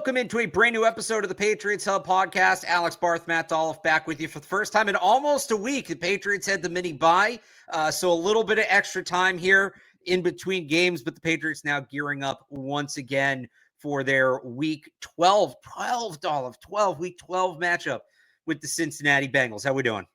welcome into a brand new episode of the Patriots Hub Podcast. Alex, Barth, Matt Dolloff back with you for the first time in almost a week. The Patriots had the mini bye, so a little bit of extra time here in between games, but the Patriots now gearing up once again for their week 12 week 12 matchup with the Cincinnati Bengals. How we doing?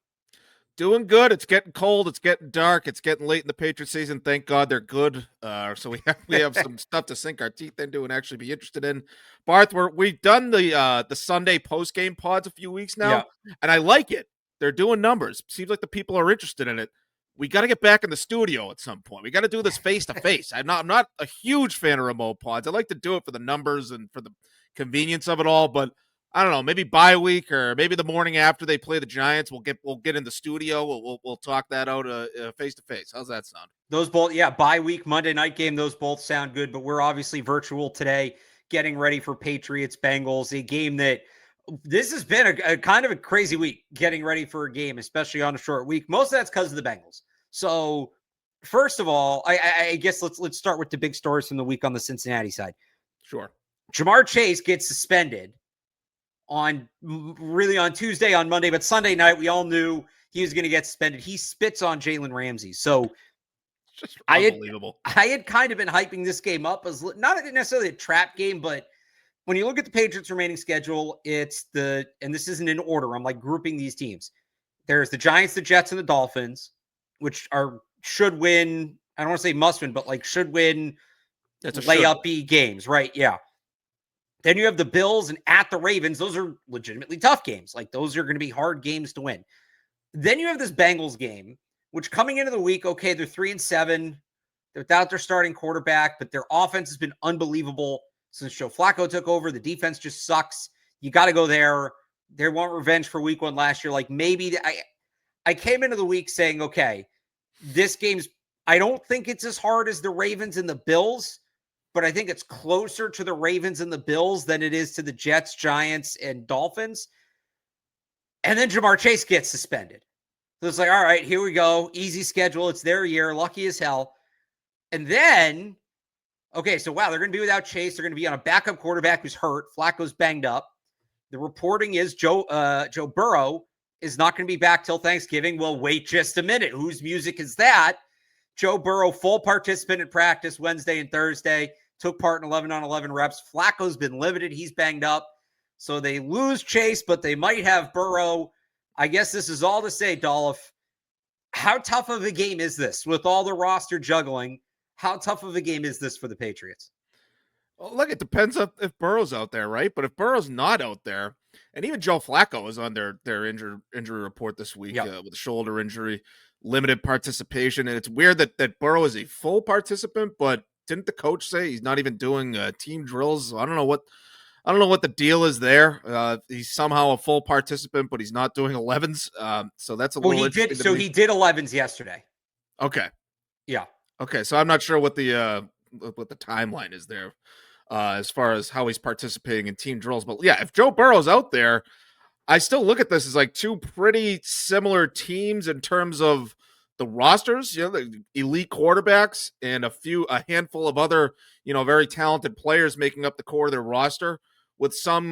Doing good. It's getting cold. It's getting dark. It's getting late in the Patriots season. Thank God they're good. So we have some stuff to sink our teeth into and actually be interested in. Barth, we've done the Sunday post game pods a few weeks now, and I like it. They're doing numbers. Seems like the people are interested in it. We got to get back in the studio at some point. We got to do this face to face. I'm not a huge fan of remote pods. I like to do it for the numbers and for the convenience of it all, but I don't know, maybe bye week or maybe the morning after they play the Giants, we'll get in the studio. We'll talk that out face to face. How's that sound? Those both, bye week Monday night game. Those both sound good, but we're obviously virtual today, getting ready for Patriots Bengals, a game that this has been a kind of a crazy week getting ready for a game, especially on a short week. Most of that's because of the Bengals. So first of all, I guess let's start with the big stories from the week on the Cincinnati side. Sure. Ja'Marr Chase gets suspended on Tuesday, on Monday, but Sunday night, we all knew he was going to get suspended. He spits on Jalen Ramsey. So just unbelievable. I had kind of been hyping this game up as not necessarily a trap game, but when you look at the Patriots' remaining schedule, and this isn't in order, I'm like grouping these teams. There's the Giants, the Jets, and the Dolphins, which should win. I don't want to say must win, but like should win. That's a layup-y games, right? Yeah. Then you have the Bills and at the Ravens. Those are legitimately tough games. Like those are going to be hard games to win. Then you have this Bengals game, which coming into the week, okay, they're 3-7. They're without their starting quarterback, but their offense has been unbelievable since Joe Flacco took over. The defense just sucks. You got to go there. They want revenge for week 1 last year. Like maybe I came into the week saying, okay, this game's, I don't think it's as hard as the Ravens and the Bills, but I think it's closer to the Ravens and the Bills than it is to the Jets, Giants, and Dolphins. And then Ja'Marr Chase gets suspended. So it's like, all right, here we go. Easy schedule. It's their year. Lucky as hell. And then, okay, so wow, they're going to be without Chase. They're going to be on a backup quarterback who's hurt. Flacco's banged up. The reporting is Joe Burrow is not going to be back till Thanksgiving. Well, wait just a minute. Whose music is that? Joe Burrow, full participant in practice Wednesday and Thursday. Took part in 11-on-11 reps. Flacco's been limited. He's banged up. So they lose Chase, but they might have Burrow. I guess this is all to say, Dolloff, how tough of a game is this? With all the roster juggling, how tough of a game is this for the Patriots? Well, look, it depends if Burrow's out there, right? But if Burrow's not out there, and even Joe Flacco is on their injury report this week with a shoulder injury, limited participation. And it's weird that Burrow is a full participant, but didn't the coach say he's not even doing team drills? I don't know what the deal is there. He's somehow a full participant, but he's not doing 11s. So that's a little interesting. So he did 11s yesterday. Okay. Yeah. Okay. So I'm not sure what the timeline is there as far as how he's participating in team drills. But yeah, if Joe Burrow's out there, I still look at this as like two pretty similar teams in terms of the rosters, the elite quarterbacks and a handful of other, very talented players making up the core of their roster with some,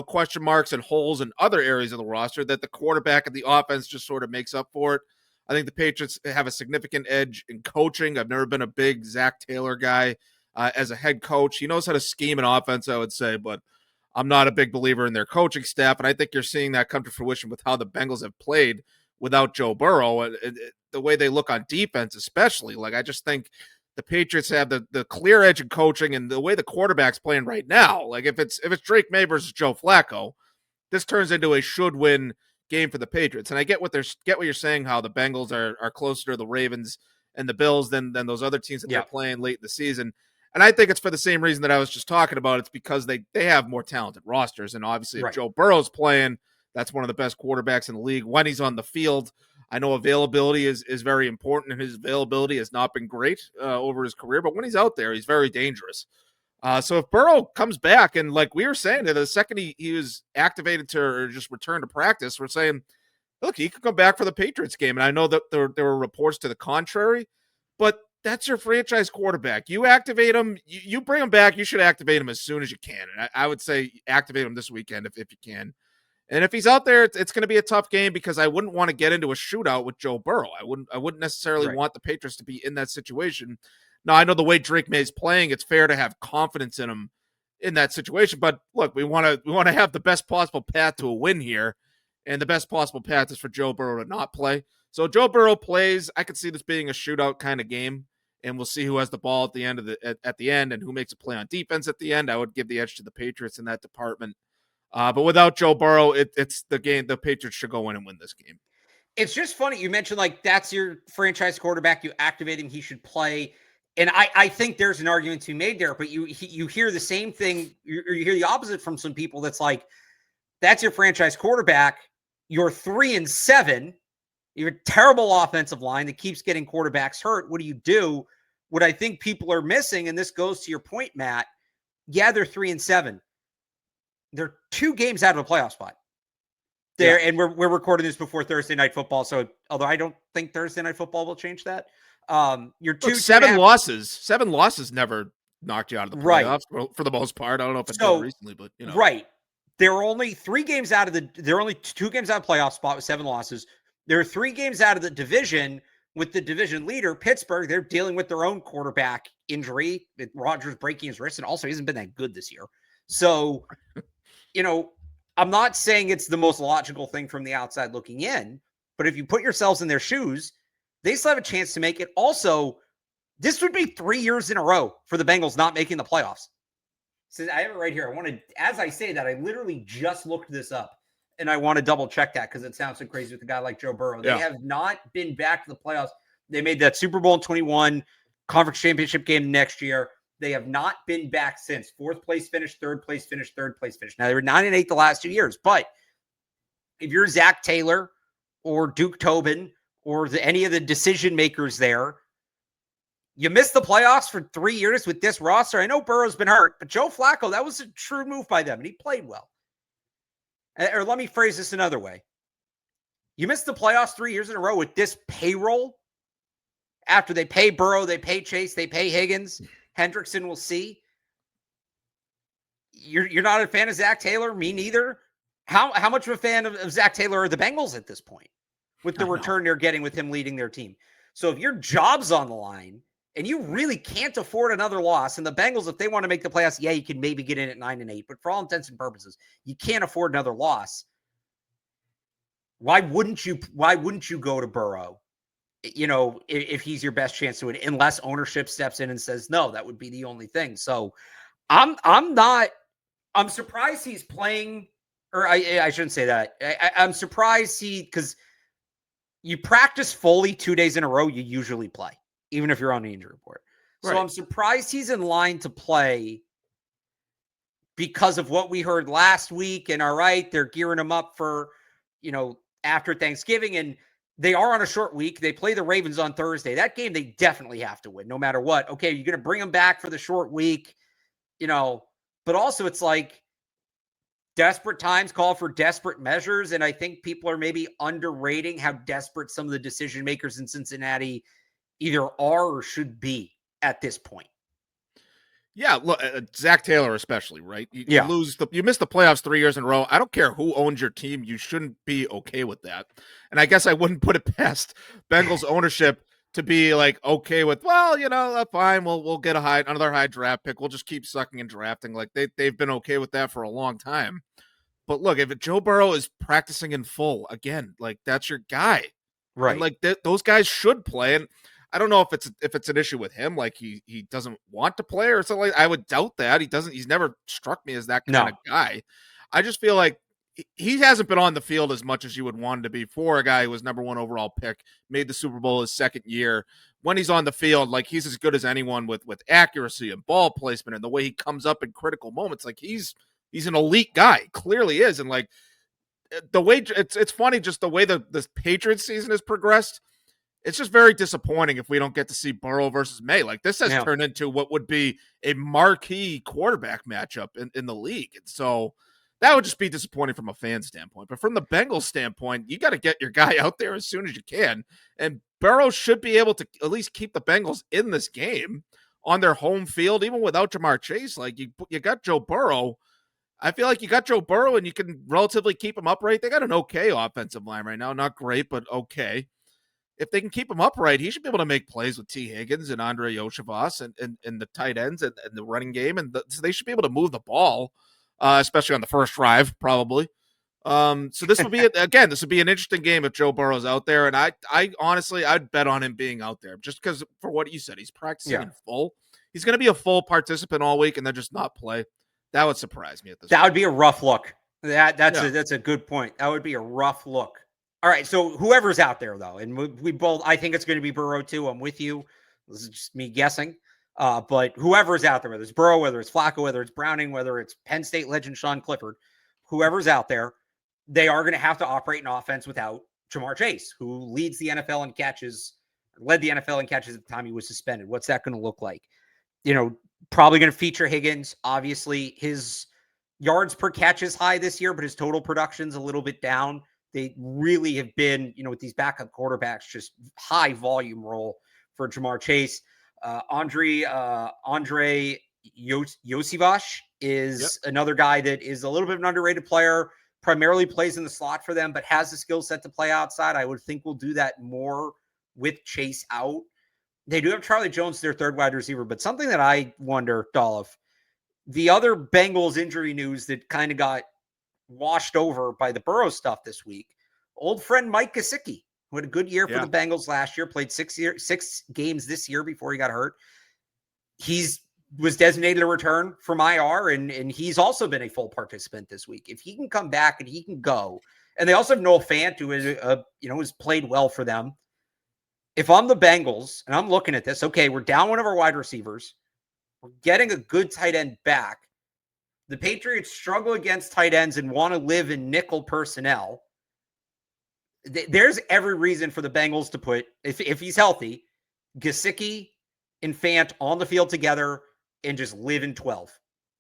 question marks and holes in other areas of the roster that the quarterback and the offense just sort of makes up for it. I think the Patriots have a significant edge in coaching. I've never been a big Zach Taylor guy as a head coach. He knows how to scheme an offense, I would say, but I'm not a big believer in their coaching staff. And I think you're seeing that come to fruition with how the Bengals have played without Joe Burrow and the way they look on defense, especially. Like, I just think the Patriots have the clear edge in coaching and the way the quarterback's playing right now. Like, if it's Drake May versus Joe Flacco, this turns into a should-win game for the Patriots. And I get what you're saying, how the Bengals are closer to the Ravens and the Bills than those other teams that they're playing late in the season. And I think it's for the same reason that I was just talking about. It's because they have more talented rosters. And obviously, if Joe Burrow's playing, that's one of the best quarterbacks in the league. When he's on the field, I know availability is very important, and his availability has not been great over his career. But when he's out there, he's very dangerous. So if Burrow comes back, and like we were saying, the second he was activated or just returned to practice, we're saying, look, he could come back for the Patriots game. And I know that there were reports to the contrary, but that's your franchise quarterback. You activate him, you bring him back. You should activate him as soon as you can. And I would say activate him this weekend if you can. And if he's out there, it's going to be a tough game because I wouldn't want to get into a shootout with Joe Burrow. I wouldn't necessarily want the Patriots to be in that situation. Now, I know the way Drake May's playing, it's fair to have confidence in him in that situation. But look, we want to have the best possible path to a win here, and the best possible path is for Joe Burrow to not play. So Joe Burrow plays. I could see this being a shootout kind of game, and we'll see who has the ball at the end of at the end and who makes a play on defense at the end. I would give the edge to the Patriots in that department. But without Joe Burrow, it's the game. The Patriots should go in and win this game. It's just funny. You mentioned like that's your franchise quarterback. You activate him. He should play. And I think there's an argument to be made there. But you hear the same thing. You hear the opposite from some people. That's like, that's your franchise quarterback. You're 3-7. You have a terrible offensive line that keeps getting quarterbacks hurt. What do you do? What I think people are missing, and this goes to your point, Matt. Yeah, they're 3-7. They're 2 games out of a playoff spot. There, and we're recording this before Thursday Night Football. So, although I don't think Thursday Night Football will change that, you're Look, 7 losses. 7 losses never knocked you out of the playoffs for the most part. I don't know if it's done recently, but you know, right. They're only 3 games out of they're only 2 games out of playoff spot with 7 losses. They're 3 games out of the division with the division leader, Pittsburgh. They're dealing with their own quarterback injury, with Rodgers breaking his wrist, and also he hasn't been that good this year. So, you know, I'm not saying it's the most logical thing from the outside looking in, but if you put yourselves in their shoes, they still have a chance to make it. Also, this would be 3 years in a row for the Bengals not making the playoffs. So I have it right here. As I say that, I literally just looked this up, and I want to double check that because it sounds so crazy with a guy like Joe Burrow. They have not been back to the playoffs. They made that Super Bowl in 21, conference championship game next year. They have not been back since. 4th place finish, 3rd place finish, 3rd place finish. Now, they were 9-8 the last 2 years, but if you're Zach Taylor or Duke Tobin or any of the decision makers there, you missed the playoffs for 3 years with this roster. I know Burrow's been hurt, but Joe Flacco, that was a true move by them, and he played well. Or let me phrase this another way. You missed the playoffs 3 years in a row with this payroll after they pay Burrow, they pay Chase, they pay Higgins. Hendrickson will see. You're not a fan of Zach Taylor? Me neither. How much of a fan of Zach Taylor are the Bengals at this point with the return they're getting with him leading their team? So if your job's on the line and you really can't afford another loss, and the Bengals, if they want to make the playoffs, yeah, you can maybe get in at 9-8, but for all intents and purposes, you can't afford another loss. Why wouldn't you go to Burrow? You know, if he's your best chance to win, unless ownership steps in and says no, that would be the only thing. So I'm surprised he's playing, or I shouldn't say that. I'm surprised because you practice fully 2 days in a row, you usually play, even if you're on the injury report. Right. So I'm surprised he's in line to play because of what we heard last week. And all right, they're gearing him up for, you know, after Thanksgiving, and they are on a short week. They play the Ravens on Thursday. That game they definitely have to win no matter what. Okay, you're going to bring them back for the short week, you know, but also it's like desperate times call for desperate measures. And I think people are maybe underrating how desperate some of the decision makers in Cincinnati either are or should be at this point. Yeah, look, Zach Taylor especially, right? You miss the playoffs 3 years in a row. I don't care who owns your team. You shouldn't be okay with that. And I guess I wouldn't put it past Bengals ownership to be like okay with, well, you know, fine, we'll get another high draft pick. We'll just keep sucking and drafting. Like they've been okay with that for a long time. But look, if Joe Burrow is practicing in full again, like that's your guy, right? And like those guys should play. And I don't know if it's an issue with him, like he doesn't want to play or something. I would doubt that. He's never struck me as that kind of guy. I just feel like he hasn't been on the field as much as you would want him to be for a guy who was number 1 overall pick, made the Super Bowl his second year. When he's on the field, like he's as good as anyone with accuracy and ball placement and the way he comes up in critical moments. Like he's an elite guy, clearly is. And like the way it's funny, just the way the Patriots season has progressed. It's just very disappointing if we don't get to see Burrow versus May. Like this has turned into what would be a marquee quarterback matchup in the league. And so that would just be disappointing from a fan standpoint. But from the Bengals standpoint, you got to get your guy out there as soon as you can. And Burrow should be able to at least keep the Bengals in this game on their home field, even without Jamar Chase. Like you got Joe Burrow. I feel like you got Joe Burrow and you can relatively keep him upright. They got an okay offensive line right now. Not great, but okay. If they can keep him upright, he should be able to make plays with T. Higgins and Andre Yoshivas and the tight ends and the running game. And so they should be able to move the ball, especially on the first drive, probably. So this would be, again, this would be an interesting game if Joe Burrow's out there. And I honestly, I'd bet on him being out there just because for what you said, he's practicing in full. He's going to be a full participant all week and then just not play. That would surprise me at this point. That would be a rough look. That's a good point. That would be a rough look. All right, so whoever's out there, though, and we both, I think it's going to be Burrow, too. I'm with you. This is just me guessing. But whoever's out there, whether it's Burrow, whether it's Flacco, whether it's Browning, whether it's Penn State legend Sean Clifford, whoever's out there, they are going to have to operate an offense without Jamar Chase, who leads the NFL in catches, led the NFL in catches at the time he was suspended. What's that going to look like? Probably going to feature Higgins. Obviously, his yards per catch is high this year, but his total production's a little bit down. They really have been, with these backup quarterbacks, just high volume role for Jamar Chase. Andre Yosivas is another guy that is a little bit of an underrated player, primarily plays in the slot for them, but has the skill set to play outside. I would think we'll do that more with Chase out. They do have Charlie Jones, their third wide receiver, but something that I wonder, Dolloff, the other Bengals injury news that kind of got washed over by the Burrow stuff this week, old friend Mike Gesicki, who had a good year for the Bengals last year, played 6 games this year before he got hurt. Was designated a return from IR, and he's also been a full participant this week. If he can come back and he can go, and they also have Noah Fant, who is has played well for them. If I'm the Bengals and I'm looking at this, okay, we're down one of our wide receivers. We're getting a good tight end back. The Patriots struggle against tight ends and want to live in nickel personnel. There's every reason for the Bengals to put, if he's healthy, Gesicki and Fant on the field together and just live in 12.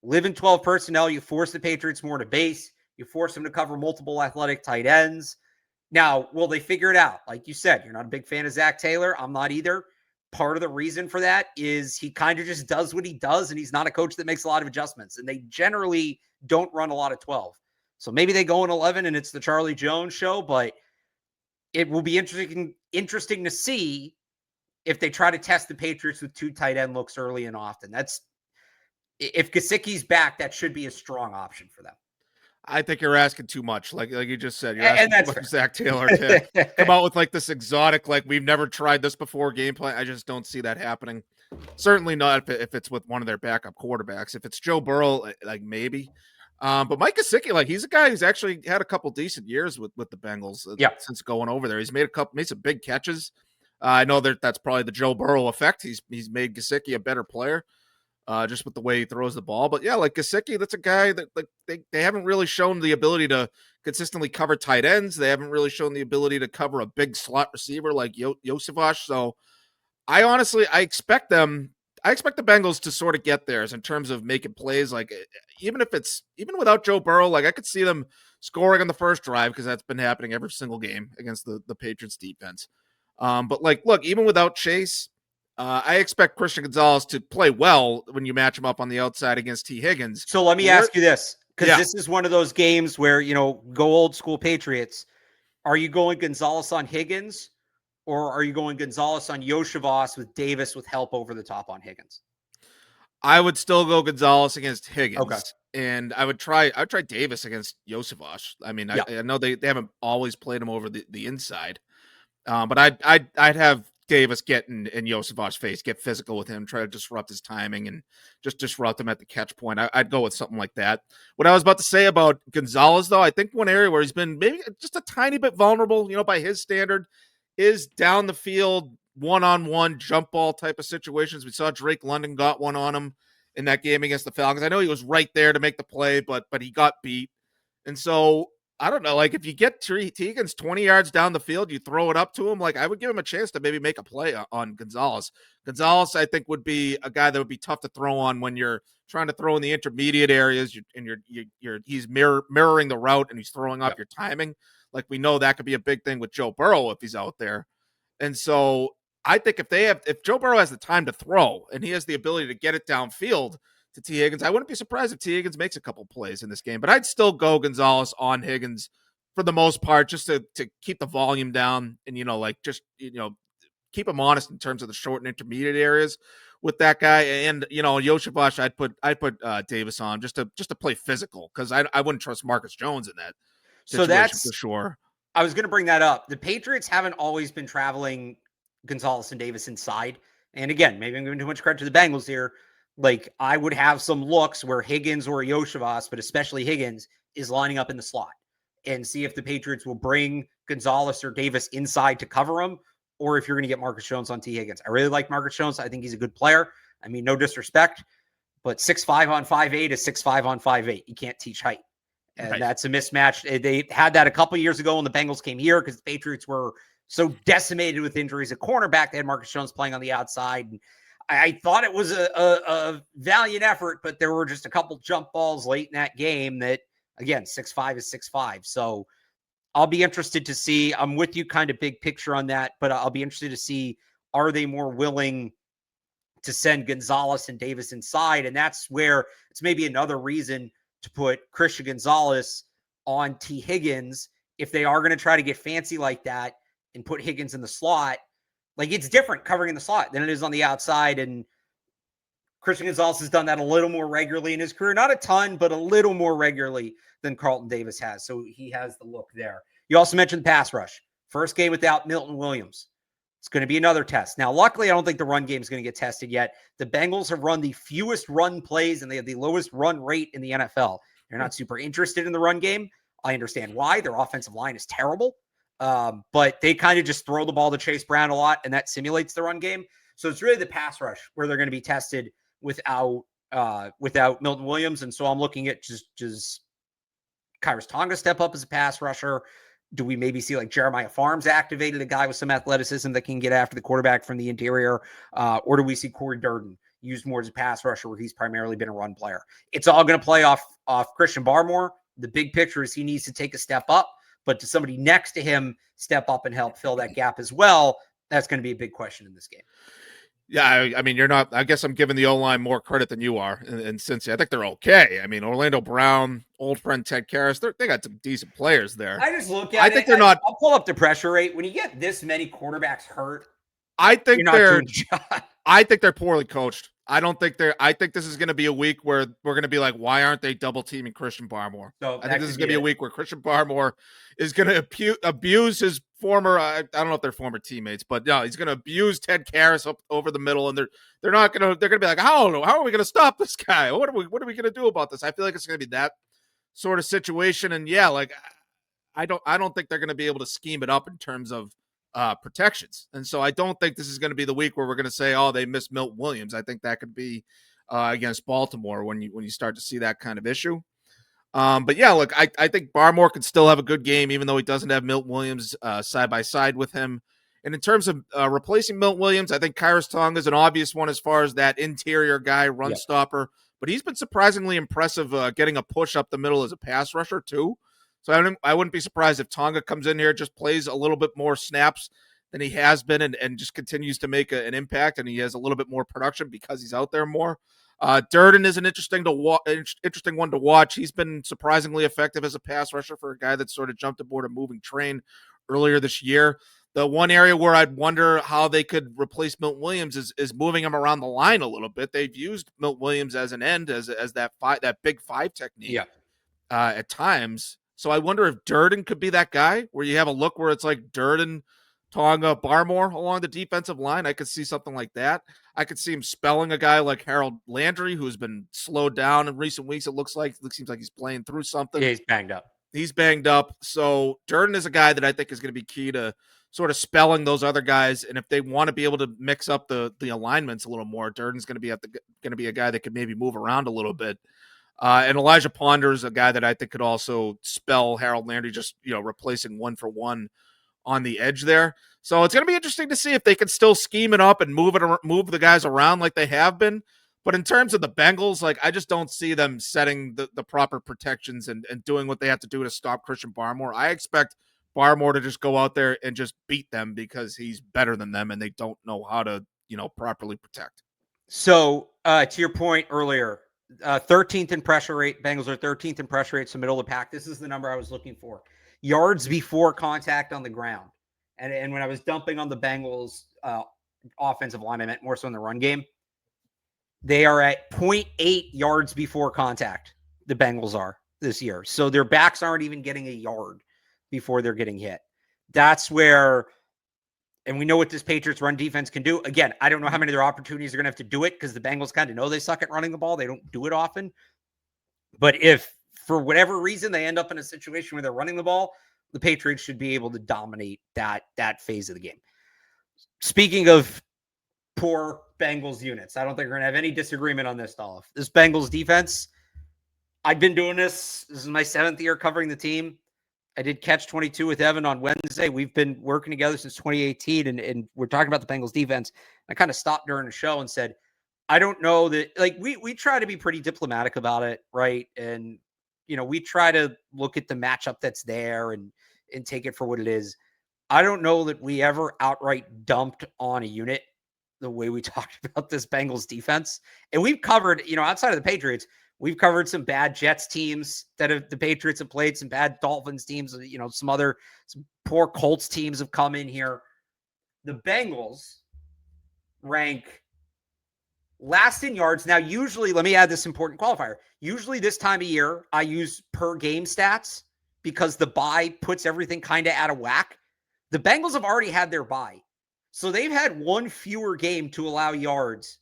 Live in 12 personnel. You force the Patriots more to base. You force them to cover multiple athletic tight ends. Now, will they figure it out? Like you said, you're not a big fan of Zach Taylor. I'm not either. Part of the reason for that is he kind of just does what he does, and he's not a coach that makes a lot of adjustments, and they generally don't run a lot of 12. So maybe they go in 11 and it's the Charlie Jones show, but it will be interesting to see if they try to test the Patriots with two tight end looks early and often. If Gesicki's back, that should be a strong option for them. I think you're asking too much. Like you just said, you're asking too much Zach Taylor to come out with like this exotic, like we've never tried this before game plan. I just don't see that happening. Certainly not if it's with one of their backup quarterbacks. If it's Joe Burrow, like maybe. But Mike Gesicki, like he's a guy who's actually had a couple decent years with the Bengals since going over there. He's made some big catches. I know that's probably the Joe Burrow effect. He's made Gesicki a better player. Just with the way he throws the ball. But yeah, like Gesicki, that's a guy that like they haven't really shown the ability to consistently cover tight ends. They haven't really shown the ability to cover a big slot receiver like Yosivas. So I expect the Bengals to sort of get theirs in terms of making plays. Like even without Joe Burrow, like I could see them scoring on the first drive because that's been happening every single game against the Patriots defense. But like, look, even without Chase, I expect Christian Gonzalez to play well when you match him up on the outside against T. Higgins. So let me ask you this, because this is one of those games where, go old school Patriots. Are you going Gonzalez on Higgins, or are you going Gonzalez on Yoshivas with Davis with help over the top on Higgins? I would still go Gonzalez against Higgins. Okay. And I would try Davis against Yosivas. I mean, I know they haven't always played him over the inside. But I'd have Davis get in Yosivas' face, get physical with him, try to disrupt his timing and just disrupt him at the catch point. I'd go with something like that. What I was about to say about Gonzalez, though, I think one area where he's been maybe just a tiny bit vulnerable, by his standard, is down the field, one-on-one jump ball type of situations. We saw Drake London got one on him in that game against the Falcons. I know he was right there to make the play, but he got beat. And so I don't know. Like if you get Higgins 20 yards down the field, you throw it up to him. Like I would give him a chance to maybe make a play on Gonzalez. Gonzalez, I think, would be a guy that would be tough to throw on when you're trying to throw in the intermediate areas. He's mirroring the route and he's throwing off your timing. Like we know that could be a big thing with Joe Burrow if he's out there. And so I think if Joe Burrow has the time to throw and he has the ability to get it downfield to T. Higgins, I wouldn't be surprised if T. Higgins makes a couple plays in this game, but I'd still go Gonzalez on Higgins for the most part, just to keep the volume down and, keep him honest in terms of the short and intermediate areas with that guy. And, Yoshavash, I'd put Davis on just to play physical. Cause I wouldn't trust Marcus Jones in that situation. So that's for sure. I was going to bring that up. The Patriots haven't always been traveling Gonzalez and Davis inside. And again, maybe I'm giving too much credit to the Bengals here. Like I would have some looks where Higgins or Yoshivas, but especially Higgins, is lining up in the slot and see if the Patriots will bring Gonzalez or Davis inside to cover him, or if you're going to get Marcus Jones on T. Higgins. I really like Marcus Jones. I think he's a good player. I mean, no disrespect, but 6'5" on 5'8" is 6'5" on 5'8". You can't teach height. And that's a mismatch. They had that a couple years ago when the Bengals came here because the Patriots were so decimated with injuries at cornerback. They had Marcus Jones playing on the outside. And I thought it was a valiant effort, but there were just a couple jump balls late in that game that, again, 6'5" is 6'5". So I'll be interested to see. I'm with you kind of big picture on that, but I'll be interested to see, are they more willing to send Gonzalez and Davis inside? And that's where it's maybe another reason to put Christian Gonzalez on T. Higgins if they are going to try to get fancy like that and put Higgins in the slot. Like it's different covering in the slot than it is on the outside. And Christian Gonzalez has done that a little more regularly in his career. Not a ton, but a little more regularly than Carlton Davis has. So he has the look there. You also mentioned pass rush. First game without Milton Williams. It's going to be another test. Now, luckily, I don't think the run game is going to get tested yet. The Bengals have run the fewest run plays, and they have the lowest run rate in the NFL. They're not super interested in the run game. I understand why. Their offensive line is terrible. But they kind of just throw the ball to Chase Brown a lot, and that simulates the run game. So it's really the pass rush where they're going to be tested without Milton Williams. And so I'm looking at just Kyrus Tonga step up as a pass rusher. Do we maybe see like Jeremiah Farms activated, a guy with some athleticism that can get after the quarterback from the interior? Or do we see Corey Durden used more as a pass rusher where he's primarily been a run player? It's all going to play off Christian Barmore. The big picture is he needs to take a step up, but does somebody next to him step up and help fill that gap as well? That's going to be a big question in this game. Yeah, I mean, you're not. I guess I'm giving the O-line more credit than you are in Cincy. I think they're okay. I mean, Orlando Brown, old friend Ted Karras, they got some decent players there. I just look at I think they're not. I'll pull up the pressure rate. When you get this many quarterbacks hurt, I think you're not doing the job. I think they're poorly coached. I think this is going to be a week where we're going to be like, why aren't they double teaming Christian Barmore? So I think this is going to be a week where Christian Barmore is going to abuse his former, I don't know if they're former teammates, but no, he's going to abuse Ted Karras up over the middle, and they're going to be like, how are we going to stop this guy? What are we going to do about this? I feel like it's going to be that sort of situation. And yeah, like I don't think they're going to be able to scheme it up in terms of protections. And so I don't think this is going to be the week where we're going to say, oh, they missed Milton Williams. I think that could be against Baltimore when you start to see that kind of issue. But yeah, look, I think Barmore can still have a good game, even though he doesn't have Milton Williams side by side with him. And in terms of replacing Milton Williams, I think Kyrus Tonga is an obvious one as far as that interior guy, run stopper. But he's been surprisingly impressive getting a push up the middle as a pass rusher too. So I wouldn't be surprised if Tonga comes in here, just plays a little bit more snaps than he has been, and just continues to make an impact, and he has a little bit more production because he's out there more. Durden is an interesting one to watch. He's been surprisingly effective as a pass rusher for a guy that sort of jumped aboard a moving train earlier this year. The one area where I'd wonder how they could replace Milton Williams is moving him around the line a little bit. They've used Milton Williams as an end, as that big five technique at times. So I wonder if Durden could be that guy where you have a look where it's like Durden, Tonga, Barmore along the defensive line. I could see something like that. I could see him spelling a guy like Harold Landry, who's been slowed down in recent weeks. It seems like he's playing through something. Yeah, he's banged up. So Durden is a guy that I think is going to be key to sort of spelling those other guys. And if they want to be able to mix up the alignments a little more, Durden's going to be a guy that could maybe move around a little bit. And Elijah Ponder is a guy that I think could also spell Harold Landry, just, replacing 1-for-1 on the edge there. So it's going to be interesting to see if they can still scheme it up and move the guys around like they have been. But in terms of the Bengals, like, I just don't see them setting the proper protections and doing what they have to do to stop Christian Barmore. I expect Barmore to just go out there and just beat them because he's better than them and they don't know how to, properly protect. So to your point earlier, 13th in pressure rate. Bengals are 13th in pressure rate. It's the middle of the pack. This is the number I was looking for. Yards before contact on the ground. And when I was dumping on the Bengals offensive line, I meant more so in the run game. They are at 0.8 yards before contact. The Bengals are this year. So their backs aren't even getting a yard before they're getting hit. That's where, and we know what this Patriots run defense can do. Again, I don't know how many of their opportunities are going to have to do it because the Bengals kind of know they suck at running the ball. They don't do it often. But if for whatever reason they end up in a situation where they're running the ball, the Patriots should be able to dominate that phase of the game. Speaking of poor Bengals units, I don't think we're going to have any disagreement on this, Dolloff. This Bengals defense, I've been doing this. This is my 7th year covering the team. I did Catch 22 with Evan on Wednesday. We've been working together since 2018, and we're talking about the Bengals defense. I kind of stopped during the show and said, I don't know that, like, we try to be pretty diplomatic about it, right? And, we try to look at the matchup that's there and take it for what it is. I don't know that we ever outright dumped on a unit the way we talked about this Bengals defense. And we've covered, outside of the Patriots, we've covered some bad Jets teams that the Patriots have played, some bad Dolphins teams, some poor Colts teams have come in here. The Bengals rank last in yards. Now, usually, let me add this important qualifier. Usually this time of year, I use per game stats because the bye puts everything kind of out of whack. The Bengals have already had their bye. So they've had one fewer game to allow yards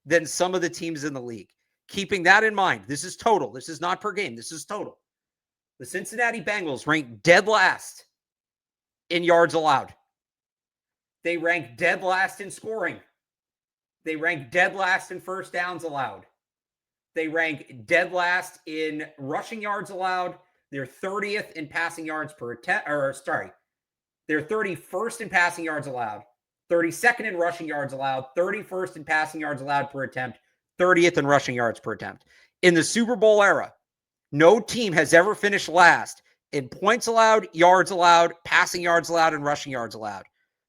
than some of the teams in the league. Keeping that in mind, this is total. This is not per game. This is total. The Cincinnati Bengals rank dead last in yards allowed. They rank dead last in scoring. They rank dead last in first downs allowed. They rank dead last in rushing yards allowed. They're 30th in passing yards per attempt, they're 31st in passing yards allowed, 32nd in rushing yards allowed, 31st in passing yards allowed per attempt, 30th in rushing yards per attempt. In the Super Bowl era, no team has ever finished last in points allowed, yards allowed, passing yards allowed, and rushing yards allowed.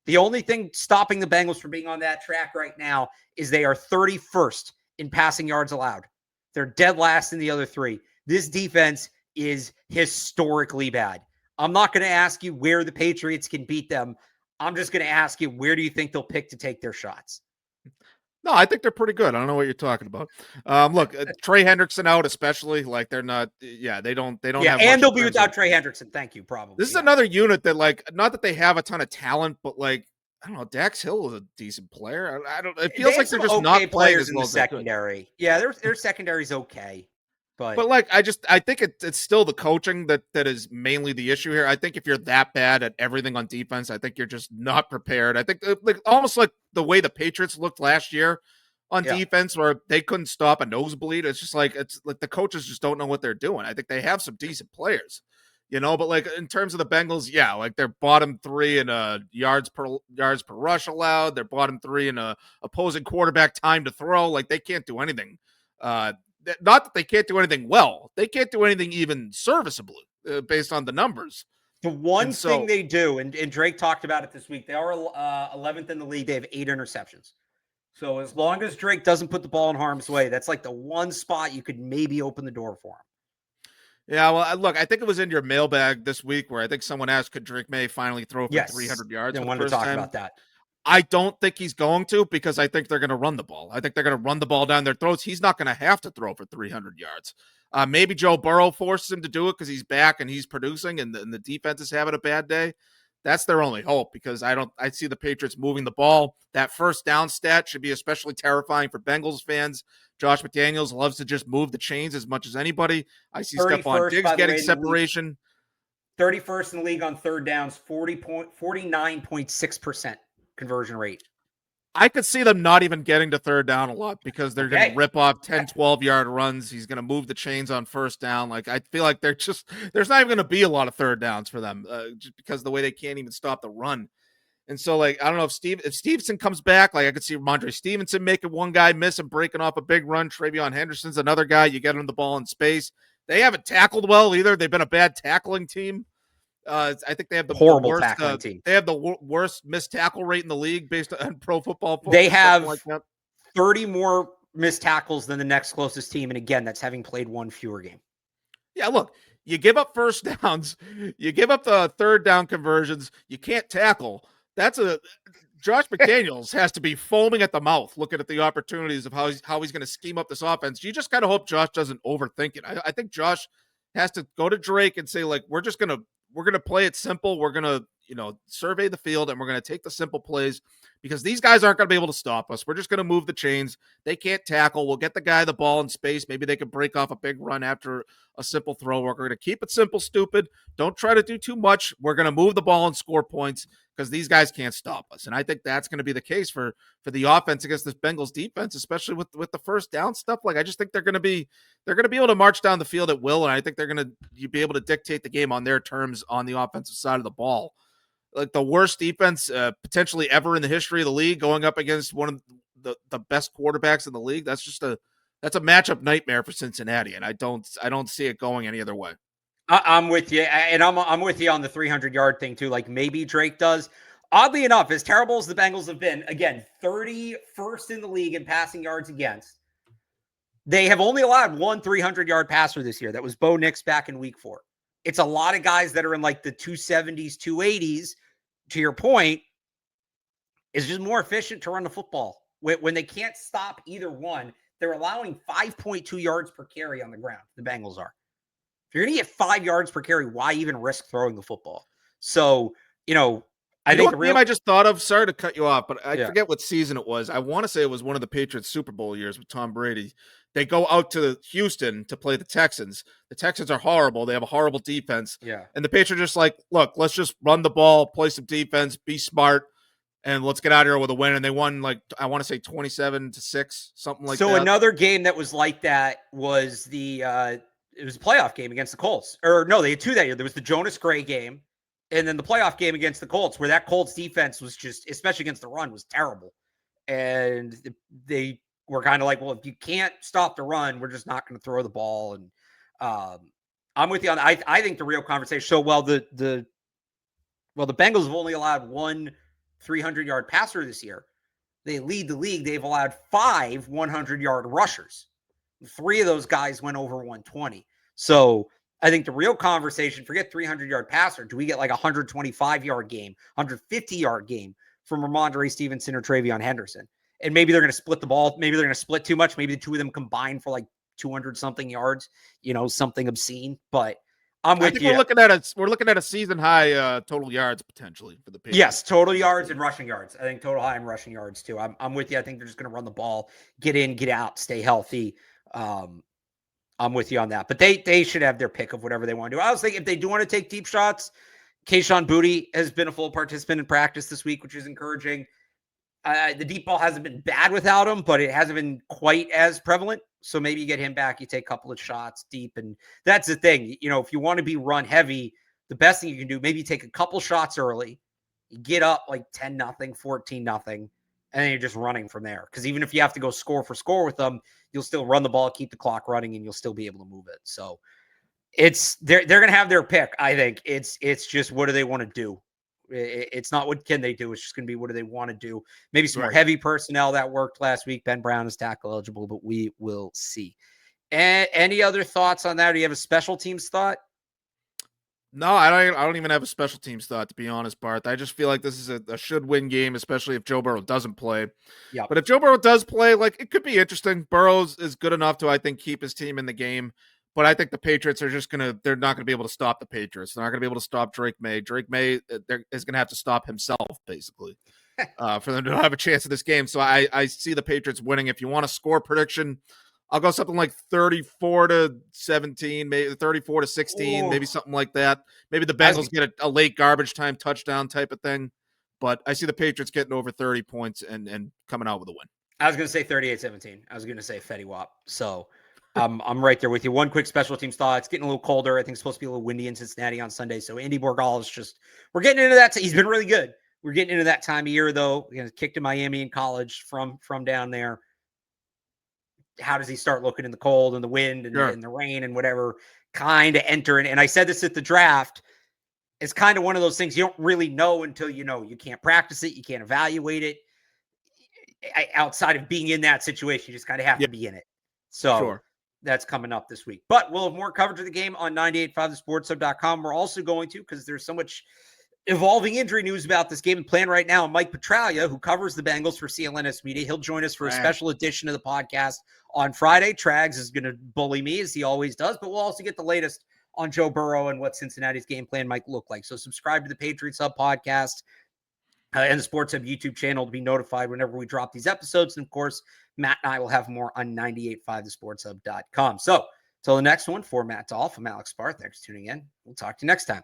The only thing stopping the Bengals from being on that track right now is they are 31st in passing yards allowed. They're dead last in the other three. This defense is historically bad. I'm not going to ask you where the Patriots can beat them. I'm just going to ask you, where do you think they'll pick to take their shots? No, I think they're pretty good. I don't know what you're talking about. Look, Trey Hendrickson out, especially, like, they're not. Yeah, they don't have. And they'll be without Trey Hendrickson. Thank you. Probably. This is another unit that, like, not that they have a ton of talent, but, like, I don't know. Dax Hill is a decent player. I don't. It feels like they're just not playing as in well the secondary. Yeah, their secondary's okay. But like, I think it's still the coaching that is mainly the issue here. I think if you're that bad at everything on defense, I think you're just not prepared. I think like almost like the way the Patriots looked last year on defense, where they couldn't stop a nosebleed. It's just like the coaches just don't know what they're doing. I think they have some decent players, but like in terms of the Bengals, yeah, like they're bottom 3 in yards per rush allowed. They're bottom 3 in opposing quarterback time to throw. Like they can't do anything. Not that they can't do anything well. They can't do anything even serviceably based on the numbers. The one thing they do, and Drake talked about it this week, they are 11th in the league. They have 8 interceptions. So as long as Drake doesn't put the ball in harm's way, that's like the one spot you could maybe open the door for him. Yeah, well, look, I think it was in your mailbag this week where I think someone asked, could Drake May finally throw for 300 yards? I wanted to talk about that. I don't think he's going to, because I think they're going to run the ball. I think they're going to run the ball down their throats. He's not going to have to throw for 300 yards. Maybe Joe Burrow forces him to do it because he's back and he's producing and the defense is having a bad day. That's their only hope, because I see the Patriots moving the ball. That first down stat should be especially terrifying for Bengals fans. Josh McDaniels loves to just move the chains as much as anybody. I see Stephon Diggs getting separation. 31st in the league on third downs, 49.6% conversion rate. I could see them not even getting to third down a lot because they're going to rip off 10, 12-yard runs. He's going to move the chains on first down. Like, I feel like there's not even going to be a lot of third downs for them just because of the way they can't even stop the run. And so, like, I don't know if Stevenson comes back, like I could see Ramondre Stevenson making one guy miss and breaking off a big run. Travion Henderson's another guy. You get him the ball in space. They haven't tackled well either. They've been a bad tackling team. I think they have the horrible worst tackling team. They have the worst missed tackle rate in the league based on Pro Football Focus. They have like 30 more missed tackles than the next closest team, and again, that's having played one fewer game. Yeah, look, you give up first downs, you give up the third down conversions, you can't tackle. Josh McDaniels has to be foaming at the mouth looking at the opportunities of how he's going to scheme up this offense. You just kind of hope Josh doesn't overthink it. I think Josh has to go to Drake and say, like, we're going to play it simple. We're going to, survey the field, and we're going to take the simple plays because these guys aren't going to be able to stop us. We're just going to move the chains. They can't tackle. We'll get the guy the ball in space. Maybe they can break off a big run after a simple throw. We're going to keep it simple, stupid. Don't try to do too much. We're going to move the ball and score points because these guys can't stop us. And I think that's going to be the case for the offense against this Bengals defense, especially with the first down stuff. Like, I just think they're going to be able to march down the field at will, and I think they're going to be able to dictate the game on their terms on the offensive side of the ball. Like, the worst defense potentially ever in the history of the league, going up against one of the best quarterbacks in the league. That's a matchup nightmare for Cincinnati, and I don't see it going any other way. I'm with you, and I'm with you on the 300-yard thing too. Like, maybe Drake does. Oddly enough, as terrible as the Bengals have been, again, 31st in the league in passing yards against, they have only allowed one 300-yard passer this year. That was Bo Nix back in week 4. It's a lot of guys that are in like the 270s, 280s. To your point, it's just more efficient to run the football. When they can't stop either one, they're allowing 5.2 yards per carry on the ground. The Bengals are. If you're going to get 5 yards per carry, why even risk throwing the football? So, I think I just thought of, sorry to cut you off, but I forget what season it was. I want to say it was one of the Patriots Super Bowl years with Tom Brady. They go out to Houston to play the Texans. The Texans are horrible. They have a horrible defense. Yeah. And the Patriots are just like, look, let's just run the ball, play some defense, be smart, and let's get out of here with a win. And they won, like, I want to say 27-6, something like that. So another game that was like that was it was a playoff game against the Colts. Or no, they had two that year. There was the Jonas Gray game, and then the playoff game against the Colts, where that Colts defense was just, especially against the run, was terrible. And they were kind of like, well, if you can't stop the run, we're just not going to throw the ball. And I'm with you on that. I think the real conversation. So, the Bengals have only allowed one 300-yard passer this year. They lead the league. They've allowed 5 100-yard rushers. 3 of those guys went over 120. So I think the real conversation, forget 300-yard passer. Do we get like a 125-yard game, 150-yard game from Ramondre Stevenson or Travion Henderson? And maybe they're going to split the ball. Maybe they're going to split too much. Maybe the two of them combine for like 200-something yards, something obscene. But I'm with you. We're looking at a season high total yards potentially for the Patriots. Yes, total yards and rushing yards. I think total high and rushing yards too. I'm with you. I think they're just going to run the ball, get in, get out, stay healthy. I'm with you on that. But they should have their pick of whatever they want to do. I was thinking if they do want to take deep shots, Kayshon Boutte has been a full participant in practice this week, which is encouraging. The deep ball hasn't been bad without him, but it hasn't been quite as prevalent. So maybe you get him back, you take a couple of shots deep. And that's the thing. If you want to be run heavy, the best thing you can do, maybe take a couple shots early, you get up like 10-0, 14-0, and then you're just running from there. Because even if you have to go score for score with them, you'll still run the ball, keep the clock running, and you'll still be able to move it. So they're going to have their pick. I think it's just, what do they want to do? It's not what can they do. It's just going to be what do they want to do. Maybe some more heavy personnel that worked last week. Ben Brown is tackle eligible, but we will see. And any other thoughts on that? Do you have a special teams thought? No, I don't even have a special teams thought, to be honest, Barth. I just feel like this is a should-win game, especially if Joe Burrow doesn't play. Yeah. But if Joe Burrow does play, like, it could be interesting. Burrows is good enough to, I think, keep his team in the game. But I think the Patriots are they're not going to be able to stop the Patriots. They're not going to be able to stop Drake May. Drake May is going to have to stop himself, basically, for them to have a chance at this game. So I see the Patriots winning. If you want a score prediction, I'll go something like 34-17, maybe 34-16, maybe something like that. Maybe the Bengals get a late garbage time touchdown type of thing. but I see the Patriots getting over 30 points and coming out with a win. I was going to say 38-17. I was going to say Fetty Wap. So I'm right there with you. One quick special teams thought. It's getting a little colder. I think it's supposed to be a little windy in Cincinnati on Sunday. So Andy Borgal is just, we're getting into that. He's been really good. We're getting into that time of year, though. Kicked to Miami in college from down there. How does he start looking in the cold and the wind and, and the rain and whatever kind of entering? And I said this at the draft. It's kind of one of those things you don't really know until you know. You can't practice it. You can't evaluate it. Outside of being in that situation, you just kind of have to be in it. So that's coming up this week. But we'll have more coverage of the game on 98.5thesportshub.com. We're also going to, because there's so much evolving injury news about this game and plan right now. Mike Petraglia, who covers the Bengals for CLNS Media, he'll join us for a special edition of the podcast on Friday. Trags is going to bully me, as he always does, but we'll also get the latest on Joe Burrow and what Cincinnati's game plan might look like. So subscribe to the Patriots Hub Podcast and the Sports Hub YouTube channel to be notified whenever we drop these episodes. And of course, Matt and I will have more on 98.5thesportshub.com. So till the next one, for Matt Dolloff, I'm Alex Barth. Thanks for tuning in. We'll talk to you next time.